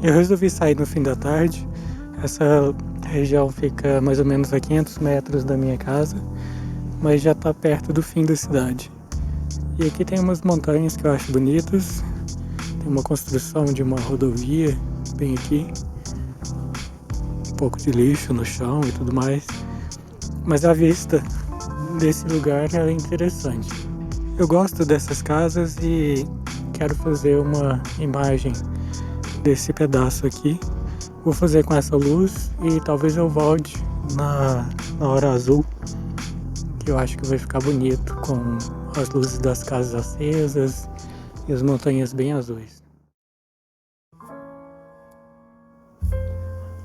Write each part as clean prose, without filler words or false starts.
Eu resolvi sair no fim da tarde. Essa região fica mais ou menos a 500 metros da minha casa, mas já está perto do fim da cidade. E aqui tem umas montanhas que eu acho bonitas, tem uma construção de uma rodovia bem aqui, um pouco de lixo no chão e tudo mais, mas a vista desse lugar é interessante. Eu gosto dessas casas e quero fazer uma imagem desse pedaço aqui. Vou fazer com essa luz e talvez eu volte na hora azul, que eu acho que vai ficar bonito com as luzes das casas acesas e as montanhas bem azuis.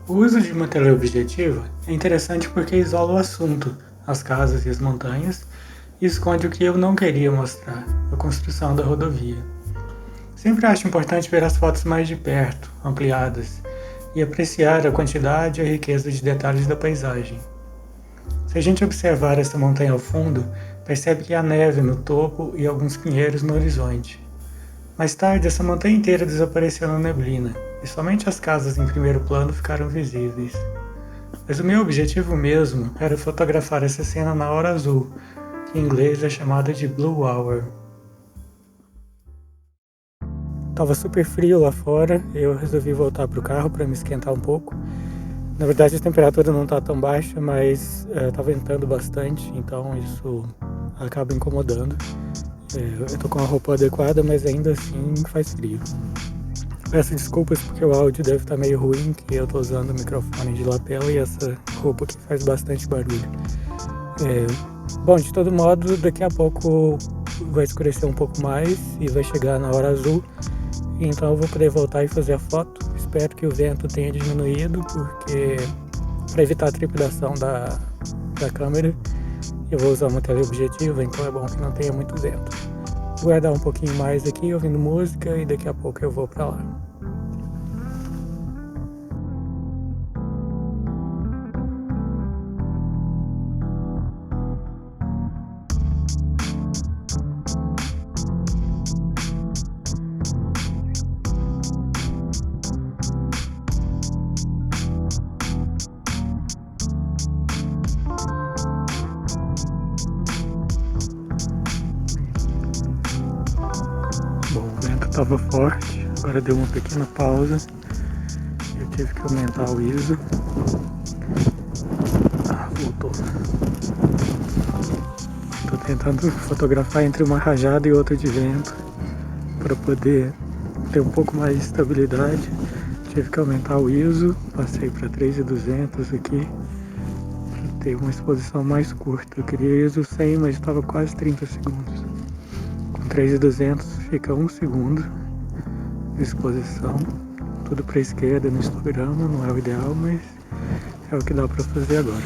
O uso de uma teleobjetiva é interessante porque isola o assunto, as casas e as montanhas, e esconde o que eu não queria mostrar, a construção da rodovia. Sempre acho importante ver as fotos mais de perto, ampliadas, e apreciar a quantidade e a riqueza de detalhes da paisagem. Se a gente observar essa montanha ao fundo, percebe que há neve no topo e alguns pinheiros no horizonte. Mais tarde, essa montanha inteira desapareceu na neblina, e somente as casas em primeiro plano ficaram visíveis. Mas o meu objetivo mesmo era fotografar essa cena na hora azul, que em inglês é chamada de Blue Hour. Tava super frio lá fora e eu resolvi voltar pro carro para me esquentar um pouco. Na verdade a temperatura não tá tão baixa, mas tá ventando bastante, então isso acaba incomodando. Eu tô com a roupa adequada, mas ainda assim faz frio. Peço desculpas porque o áudio deve estar meio ruim, que eu tô usando o microfone de lapela e essa roupa aqui faz bastante barulho. Bom, de todo modo, daqui a pouco vai escurecer um pouco mais e vai chegar na hora azul. Então eu vou poder voltar e fazer a foto. Espero que o vento tenha diminuído, porque para evitar a trepidação da câmera, eu vou usar uma teleobjetiva, então é bom que não tenha muito vento. Vou guardar um pouquinho mais aqui ouvindo música e daqui a pouco eu vou para lá. Bom, o vento estava forte, agora deu uma pequena pausa. Eu tive que aumentar o ISO. Voltou. Estou tentando fotografar entre uma rajada e outra de vento para poder ter um pouco mais de estabilidade. Tive que aumentar o ISO, passei para 3.200 aqui para ter uma exposição mais curta. Eu queria ISO 100, mas estava quase 30 segundos. Com 3.200 fica 1 segundo de exposição. Tudo para a esquerda no histograma, não é o ideal, mas é o que dá para fazer agora.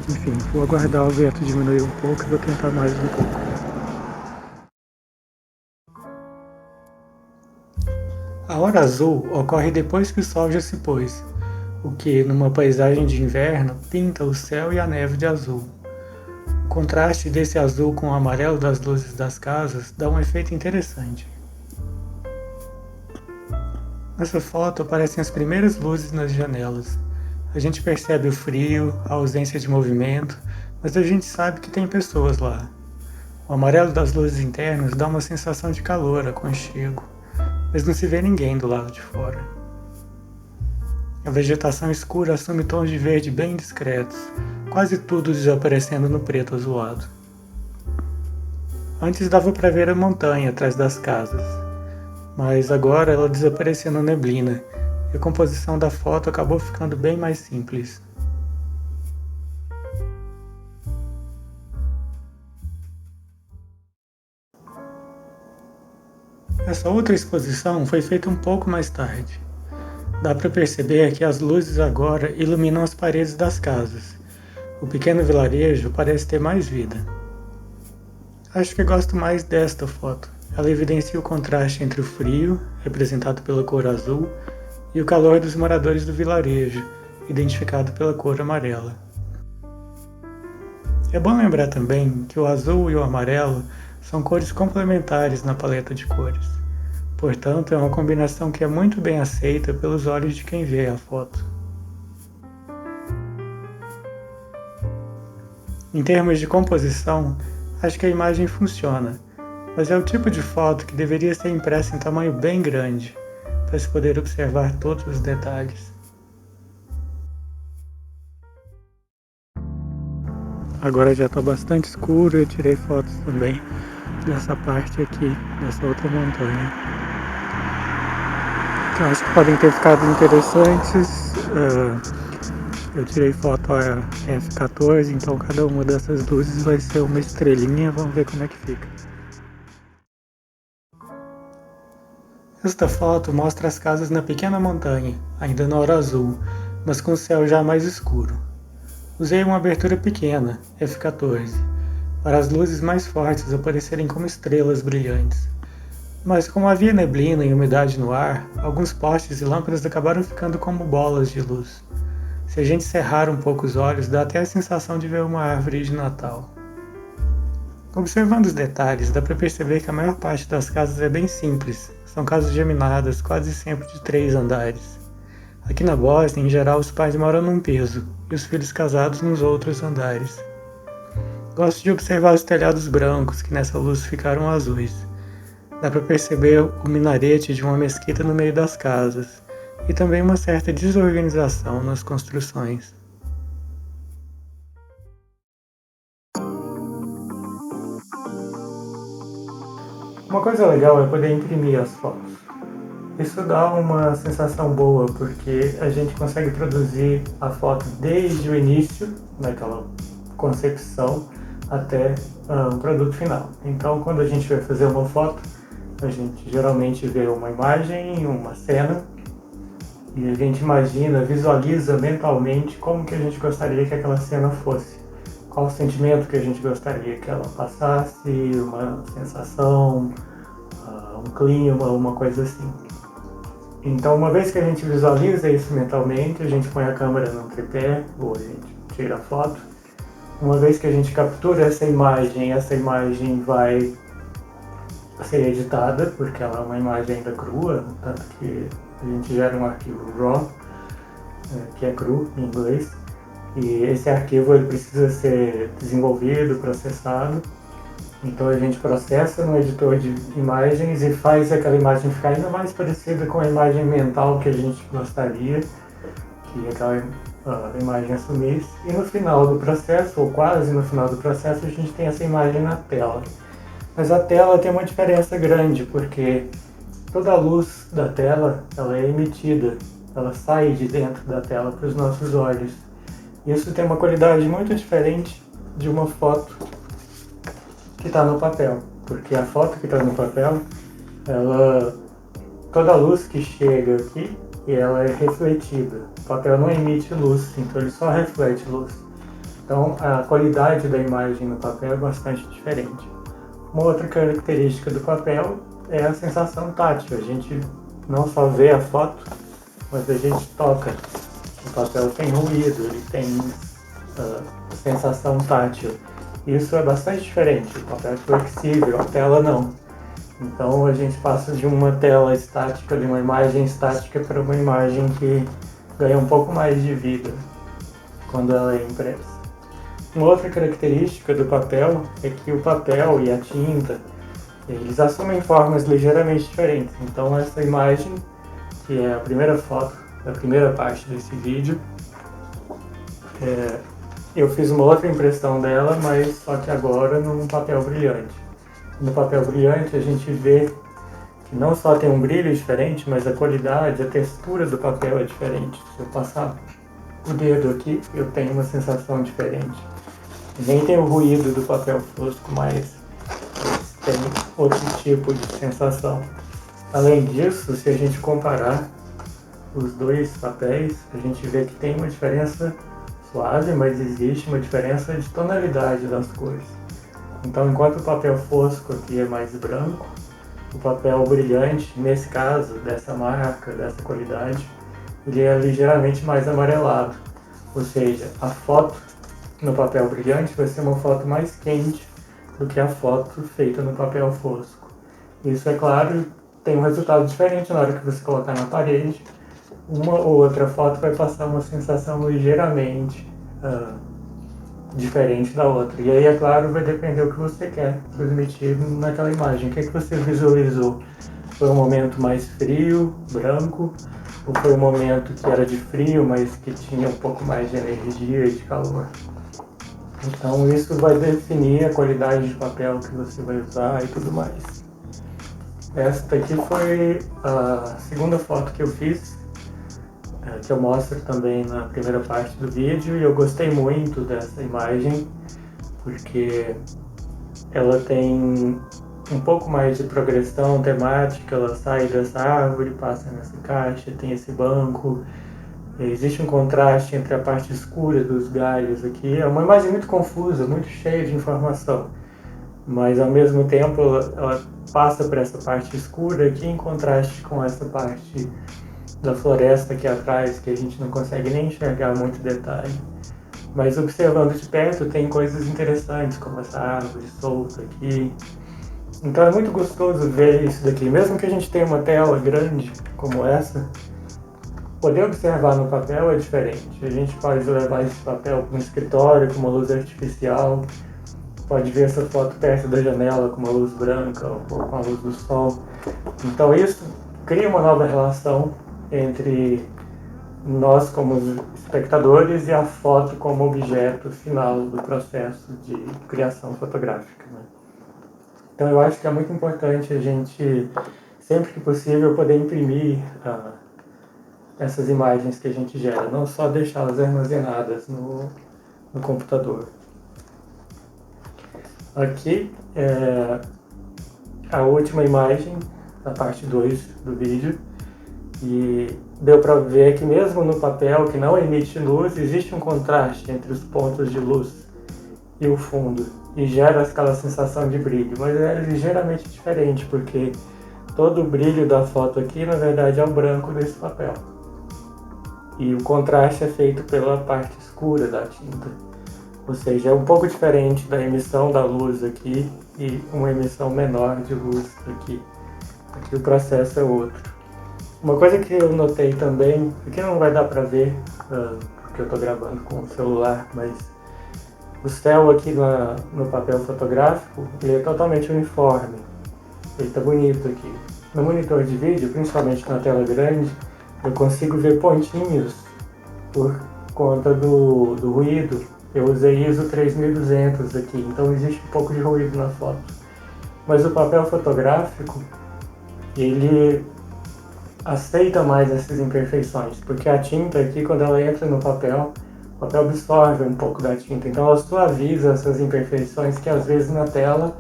Enfim, vou aguardar o vento diminuir um pouco e vou tentar mais um pouco. A hora azul ocorre depois que o sol já se pôs, o que, numa paisagem de inverno, pinta o céu e a neve de azul. O contraste desse azul com o amarelo das luzes das casas dá um efeito interessante. Nessa foto aparecem as primeiras luzes nas janelas. A gente percebe o frio, a ausência de movimento, mas a gente sabe que tem pessoas lá. O amarelo das luzes internas dá uma sensação de calor, aconchego, mas não se vê ninguém do lado de fora. A vegetação escura assume tons de verde bem discretos, quase tudo desaparecendo no preto azulado. Antes dava para ver a montanha atrás das casas, mas agora ela desapareceu na neblina e a composição da foto acabou ficando bem mais simples. Essa outra exposição foi feita um pouco mais tarde. Dá para perceber que as luzes agora iluminam as paredes das casas. O pequeno vilarejo parece ter mais vida. Acho que gosto mais desta foto. Ela evidencia o contraste entre o frio, representado pela cor azul, e o calor dos moradores do vilarejo, identificado pela cor amarela. É bom lembrar também que o azul e o amarelo são cores complementares na paleta de cores. Portanto, é uma combinação que é muito bem aceita pelos olhos de quem vê a foto. Em termos de composição, acho que a imagem funciona, mas é o tipo de foto que deveria ser impressa em tamanho bem grande, para se poder observar todos os detalhes. Agora já está bastante escuro, eu tirei fotos também dessa parte aqui, dessa outra montanha. Que eu acho que podem ter ficado interessantes. Eu tirei foto a F14, então cada uma dessas luzes vai ser uma estrelinha, vamos ver como é que fica. Esta foto mostra as casas na pequena montanha, ainda na hora azul, mas com o céu já mais escuro. Usei uma abertura pequena, F14, para as luzes mais fortes aparecerem como estrelas brilhantes. Mas como havia neblina e umidade no ar, alguns postes e lâmpadas acabaram ficando como bolas de luz. Se a gente cerrar um pouco os olhos, dá até a sensação de ver uma árvore de Natal. Observando os detalhes, dá para perceber que a maior parte das casas é bem simples. São casas geminadas, quase sempre de 3 andares. Aqui na Bósnia, em geral, os pais moram num piso e os filhos casados nos outros andares. Gosto de observar os telhados brancos, que nessa luz ficaram azuis. Dá para perceber o minarete de uma mesquita no meio das casas e também uma certa desorganização nas construções. Uma coisa legal é poder imprimir as fotos. Isso dá uma sensação boa, porque a gente consegue produzir a foto desde o início, naquela concepção, até o produto final. Então, quando a gente vai fazer uma foto, a gente geralmente vê uma imagem, uma cena, e a gente imagina, visualiza mentalmente como que a gente gostaria que aquela cena fosse. Qual o sentimento que a gente gostaria que ela passasse, uma sensação, um clima, uma coisa assim. Então, uma vez que a gente visualiza isso mentalmente, a gente põe a câmera no tripé, ou a gente tira a foto. Uma vez que a gente captura essa imagem vai ser editada, porque ela é uma imagem ainda crua, tanto que a gente gera um arquivo RAW, que é cru em inglês, e esse arquivo ele precisa ser desenvolvido, processado. Então a gente processa no editor de imagens e faz aquela imagem ficar ainda mais parecida com a imagem mental que a gente gostaria que aquela imagem assumisse. E no final do processo, ou quase no final do processo, a gente tem essa imagem na tela. Mas a tela tem uma diferença grande, porque toda a luz da tela ela é emitida, ela sai de dentro da tela para os nossos olhos. Isso tem uma qualidade muito diferente de uma foto que está no papel, porque a foto que está no papel, toda a luz que chega aqui, ela é refletida. O papel não emite luz, então ele só reflete luz. Então a qualidade da imagem no papel é bastante diferente. Uma outra característica do papel é a sensação tátil. A gente não só vê a foto, mas a gente toca. O papel tem ruído, ele tem sensação tátil. Isso é bastante diferente. O papel é flexível, a tela não. Então a gente passa de uma tela estática, de uma imagem estática, para uma imagem que ganha um pouco mais de vida quando ela é impressa. Uma outra característica do papel é que o papel e a tinta, eles assumem formas ligeiramente diferentes. Então essa imagem, que é a primeira foto, a primeira parte desse vídeo, eu fiz uma outra impressão dela, mas só que agora num papel brilhante. No papel brilhante a gente vê que não só tem um brilho diferente, mas a qualidade, a textura do papel é diferente. Se eu passar o dedo aqui, eu tenho uma sensação diferente. Nem tem o ruído do papel fosco, mas tem outro tipo de sensação. Além disso, se a gente comparar os dois papéis, a gente vê que tem uma diferença suave, mas existe uma diferença de tonalidade das cores. Então, enquanto o papel fosco aqui é mais branco, o papel brilhante, nesse caso, dessa marca, dessa qualidade, ele é ligeiramente mais amarelado. Ou seja, a foto no papel brilhante vai ser uma foto mais quente do que a foto feita no papel fosco. Isso, é claro, tem um resultado diferente na hora que você colocar na parede. Uma ou outra foto vai passar uma sensação ligeiramente diferente da outra. E aí, é claro, vai depender do que você quer transmitir naquela imagem. O que é que você visualizou? Foi um momento mais frio, branco, ou foi um momento que era de frio, mas que tinha um pouco mais de energia e de calor? Então isso vai definir a qualidade de papel que você vai usar e tudo mais. Esta aqui foi a segunda foto que eu fiz, que eu mostro também na primeira parte do vídeo, e eu gostei muito dessa imagem porque ela tem um pouco mais de progressão temática. Ela sai dessa árvore, passa nessa caixa, tem esse banco, existe um contraste entre a parte escura dos galhos aqui. É uma imagem muito confusa, muito cheia de informação, mas ao mesmo tempo ela passa por essa parte escura aqui em contraste com essa parte da floresta aqui atrás, que a gente não consegue nem enxergar muito detalhe. Mas observando de perto tem coisas interessantes, como essa árvore solta aqui. Então é muito gostoso ver isso daqui. Mesmo que a gente tenha uma tela grande como essa, poder observar no papel é diferente. A gente pode levar esse papel para um escritório com uma luz artificial, pode ver essa foto perto da janela com uma luz branca ou com a luz do sol. Então isso cria uma nova relação entre nós como espectadores e a foto como objeto final do processo de criação fotográfica, né? Então eu acho que é muito importante a gente, sempre que possível, poder imprimir essas imagens que a gente gera, não só deixá-las armazenadas no computador. Aqui é a última imagem, da parte 2 do vídeo, e deu para ver que mesmo no papel que não emite luz, existe um contraste entre os pontos de luz e o fundo, e gera aquela sensação de brilho, mas é ligeiramente diferente, porque todo o brilho da foto aqui, na verdade, é o branco desse papel. E o contraste é feito pela parte escura da tinta. Ou seja, é um pouco diferente da emissão da luz aqui e uma emissão menor de luz aqui. Aqui o processo é outro. Uma coisa que eu notei também, aqui não vai dar para ver, porque eu estou gravando com o celular, mas o céu aqui no papel fotográfico, ele é totalmente uniforme. Ele está bonito aqui. No monitor de vídeo, principalmente na tela grande, eu consigo ver pontinhos por conta do ruído. Eu usei ISO 3200 aqui, então existe um pouco de ruído na foto. Mas o papel fotográfico, ele aceita mais essas imperfeições, porque a tinta aqui, quando ela entra no papel, o papel absorve um pouco da tinta, então ela suaviza essas imperfeições que às vezes na tela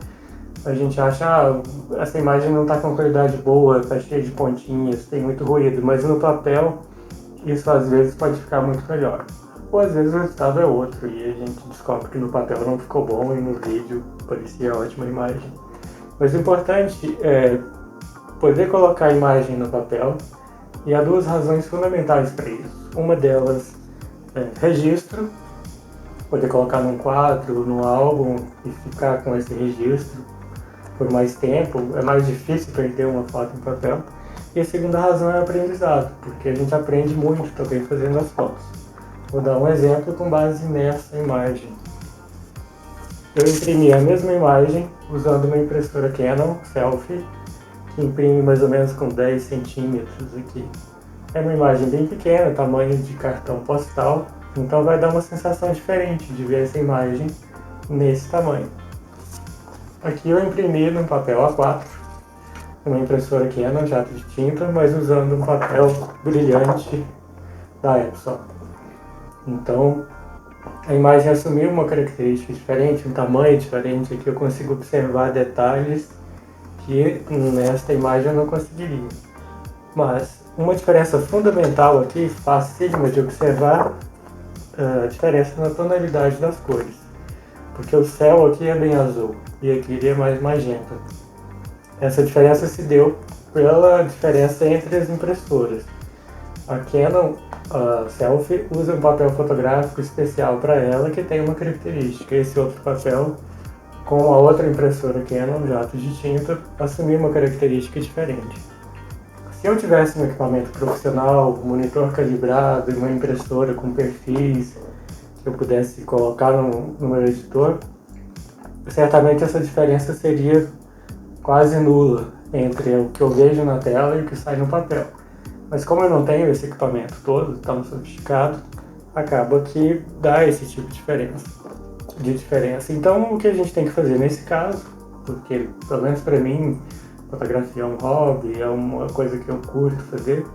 a gente acha, essa imagem não está com qualidade boa, está cheia de pontinhas, tem muito ruído, mas no papel isso às vezes pode ficar muito melhor. Ou às vezes o resultado é outro e a gente descobre que no papel não ficou bom e no vídeo parecia ótima imagem. Mas o importante é poder colocar a imagem no papel, e há duas razões fundamentais para isso. Uma delas é registro, poder colocar num quadro, num álbum e ficar com esse registro por mais tempo. É mais difícil perder uma foto em papel. E a segunda razão é aprendizado, porque a gente aprende muito também fazendo as fotos. Vou dar um exemplo com base nessa imagem. Eu imprimi a mesma imagem usando uma impressora Canon Selfie, que imprime mais ou menos com 10 centímetros aqui. É uma imagem bem pequena, tamanho de cartão postal, então vai dar uma sensação diferente de ver essa imagem nesse tamanho. Aqui eu imprimi num papel A4, uma impressora Canon, jato de tinta, mas usando um papel brilhante da Epson. Então a imagem assumiu uma característica diferente, um tamanho diferente. Aqui eu consigo observar detalhes que nesta imagem eu não conseguiria. Mas uma diferença fundamental aqui, facílima de observar, a diferença na tonalidade das cores. Porque o céu aqui é bem azul e aqui ele é mais magenta. Essa diferença se deu pela diferença entre as impressoras. A Canon Selfie usa um papel fotográfico especial para ela que tem uma característica. Esse outro papel, com a outra impressora Canon, jato de tinta, assumiu uma característica diferente. Se eu tivesse um equipamento profissional, um monitor calibrado e uma impressora com perfis que eu pudesse colocar no meu editor, certamente essa diferença seria quase nula entre o que eu vejo na tela e o que sai no papel. Mas como eu não tenho esse equipamento todo tão sofisticado, acaba que dá esse tipo de diferença. Então o que a gente tem que fazer nesse caso, porque pelo menos para mim fotografia é um hobby, é uma coisa que eu curto fazer,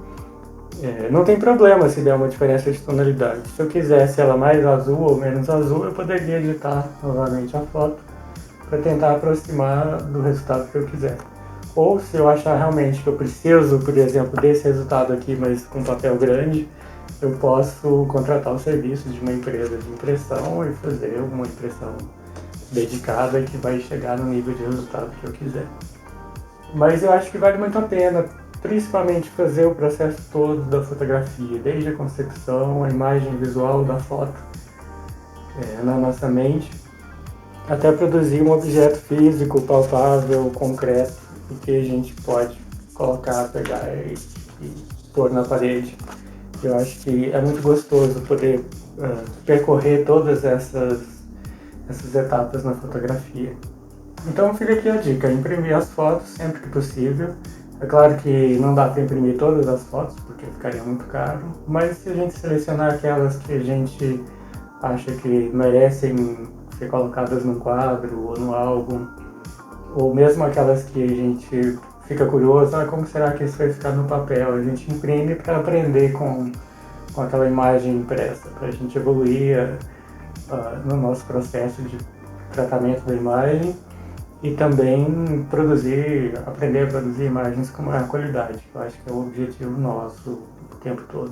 não tem problema se der uma diferença de tonalidade. Se eu quisesse ela mais azul ou menos azul, eu poderia editar novamente a foto para tentar aproximar do resultado que eu quiser. Ou se eu achar realmente que eu preciso, por exemplo, desse resultado aqui, mas com papel grande, eu posso contratar o serviço de uma empresa de impressão e fazer uma impressão dedicada que vai chegar no nível de resultado que eu quiser. Mas eu acho que vale muito a pena, principalmente fazer o processo todo da fotografia, desde a concepção, a imagem visual da foto na nossa mente, até produzir um objeto físico, palpável, concreto, e que a gente pode colocar, pegar e pôr na parede. Eu acho que é muito gostoso poder percorrer todas essas etapas na fotografia. Então fica aqui a dica, imprimir as fotos sempre que possível. É claro que não dá para imprimir todas as fotos, porque ficaria muito caro, mas se a gente selecionar aquelas que a gente acha que merecem ser colocadas num quadro ou no álbum, ou mesmo aquelas que a gente fica curioso, como será que isso vai ficar no papel? A gente imprime para aprender com aquela imagem impressa, para a gente evoluir no nosso processo de tratamento da imagem e também aprender a produzir imagens com maior qualidade, que eu acho que é o objetivo nosso o tempo todo.